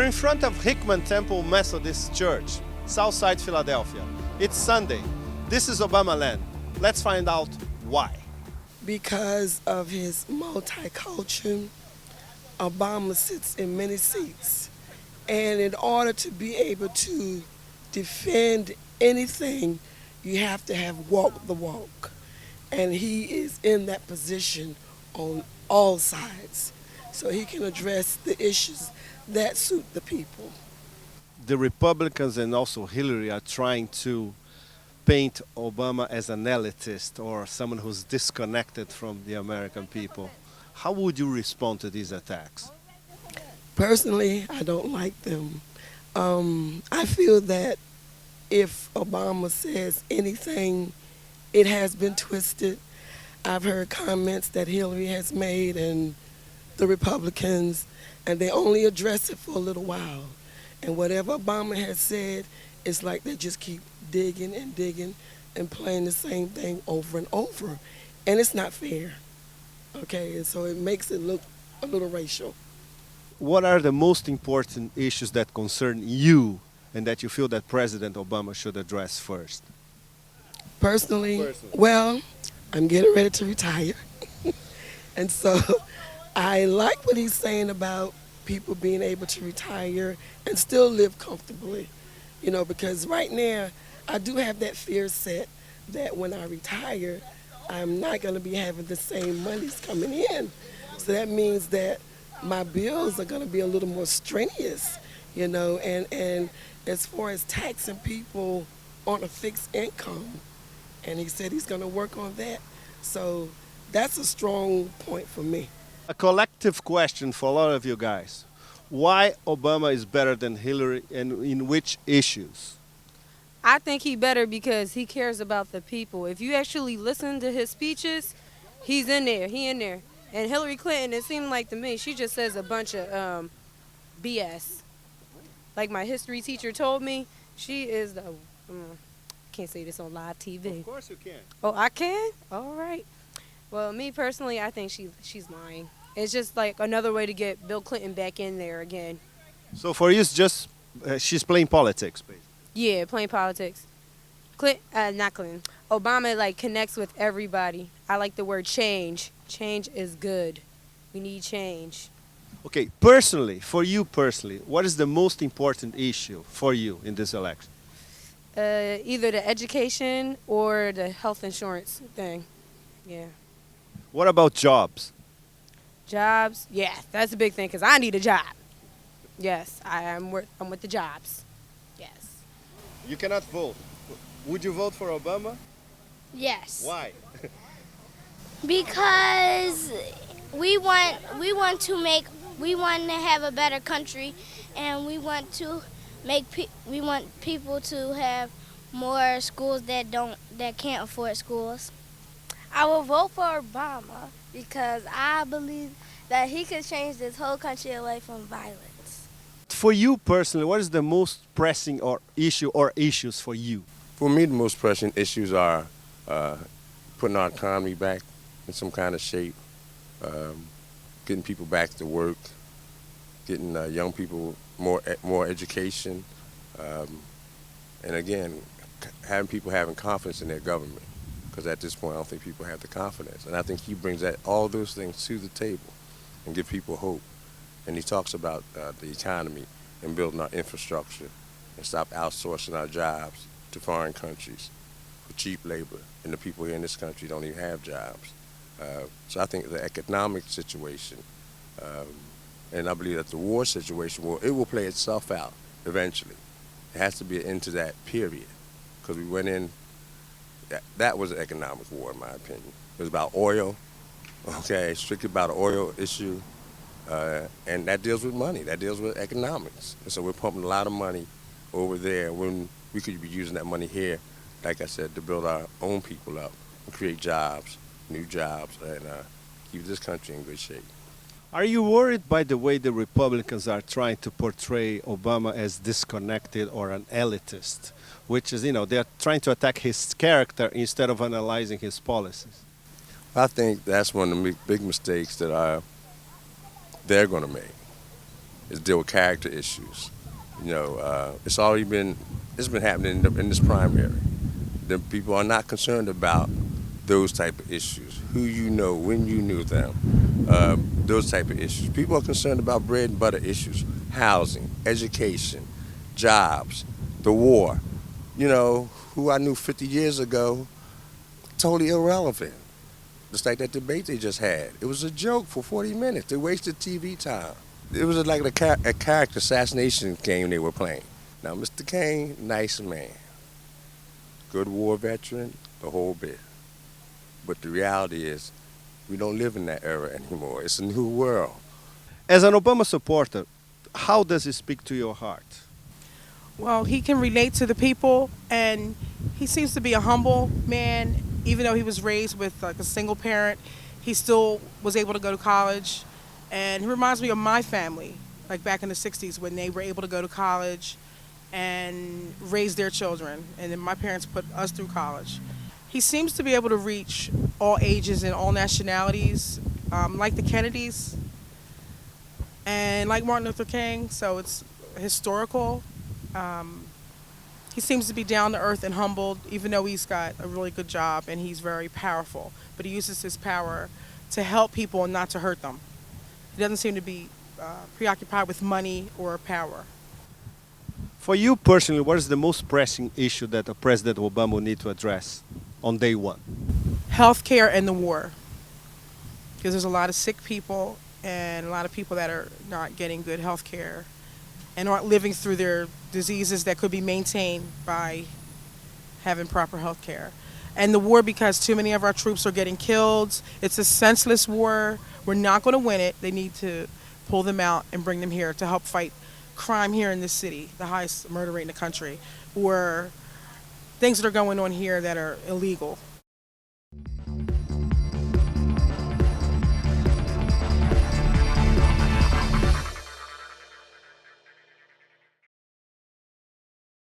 We're in front of Hickman Temple Methodist Church, Southside Philadelphia. It's Sunday. This is Obama land. Let's find out why. Because of his multicultural, Obama sits in many seats. And in order to be able to defend anything, you have to have walked the walk. And he is in that position on all sides. So he can address the issues that suit the people. The Republicans and also Hillary are trying to paint Obama as an elitist or someone who's disconnected from the American people. How would you respond to these attacks? Personally, I don't like them. I feel that if Obama says anything, it has been twisted. I've heard comments that Hillary has made and the Republicans, and they only address it for a little while. And whatever Obama has said, it's like they just keep digging and digging and playing the same thing over and over. And it's not fair, okay? And so it makes it look a little racial. What are the most important issues that concern you and that you feel that President Obama should address first? Personally, well, I'm getting ready to retire. And so I like what he's saying about people being able to retire and still live comfortably, you know, because right now I do have that fear set that when I retire, I'm not going to be having the same monies coming in. So that means that my bills are going to be a little more strenuous, you know, and as far as taxing people on a fixed income, and he said he's going to work on that. So that's a strong point for me. A collective question for a lot of you guys. Why Obama is better than Hillary and in which issues? I think he better because he cares about the people. If you actually listen to his speeches, he's in there. He in there. And Hillary Clinton, it seemed like to me, she just says a bunch of BS. Like my history teacher told me, she is the... can't say this on live TV. Of course you can. Oh, I can? All right. Well, me personally, I think she's lying. It's just like another way to get Bill Clinton back in there again. So for you, it's just she's playing politics, basically. Yeah, playing politics. Not Clinton. Obama like connects with everybody. I like the word change. Change is good. We need change. Okay, personally, for you personally, what is the most important issue for you in this election? Either the education or the health insurance thing. Yeah. What about jobs? Jobs, yeah, that's a big thing because I need a job. Yes, I'm with the jobs. Yes. You cannot vote. Would you vote for Obama? Yes. Why? Because we want to have a better country, and we want people to have more schools that can't afford schools. I will vote for Obama because I believe that he could change this whole country away from violence. For you personally, what is the most pressing issues for you? For me, the most pressing issues are putting our economy back in some kind of shape, getting people back to work, getting young people more education, and again, having people having confidence in their government. Because at this point, I don't think people have the confidence. And I think he brings all those things to the table and give people hope. And he talks about the economy and building our infrastructure and stop outsourcing our jobs to foreign countries for cheap labor. And the people here in this country don't even have jobs. So I think the economic situation, and I believe that the war situation, will play itself out eventually. There has to be an end to that period. Because we went in, that was an economic war in my opinion. It was about oil, okay, strictly about an oil issue. And that deals with money, that deals with economics. And so we're pumping a lot of money over there when we could be using that money here, like I said, to build our own people up and create jobs, new jobs, and keep this country in good shape. Are you worried by the way the Republicans are trying to portray Obama as disconnected or an elitist, which is, they're trying to attack his character instead of analyzing his policies? I think that's one of the big mistakes that they're going to make. is deal with character issues. It's been happening in this primary. The people are not concerned about those type of issues. Who you know, when you knew them, those type of issues. People are concerned about bread and butter issues, housing, education, jobs, the war. Who I knew 50 years ago, totally irrelevant. Just like that debate they just had. It was a joke for 40 minutes. They wasted TV time. It was like a character assassination game they were playing. Now, Mr. Kane, nice man, good war veteran, the whole bit. But the reality is, we don't live in that era anymore. It's a new world. As an Obama supporter, how does it speak to your heart? Well, he can relate to the people, and he seems to be a humble man. Even though he was raised with like a single parent, he still was able to go to college. And he reminds me of my family, like back in the 60s when they were able to go to college and raise their children. And then my parents put us through college. He seems to be able to reach all ages and all nationalities, like the Kennedys and like Martin Luther King. So it's historical. He seems to be down to earth and humbled, even though he's got a really good job and he's very powerful. But he uses his power to help people and not to hurt them. He doesn't seem to be preoccupied with money or power. For you personally, what is the most pressing issue that President Obama will need to address on day one? Healthcare and the war. Because there's a lot of sick people and a lot of people that are not getting good health care and aren't living through their diseases that could be maintained by having proper health care. And the war, because too many of our troops are getting killed. It's a senseless war. We're not going to win it. They need to pull them out and bring them here to help fight crime here in this city, the highest murder rate in the country, or things that are going on here that are illegal.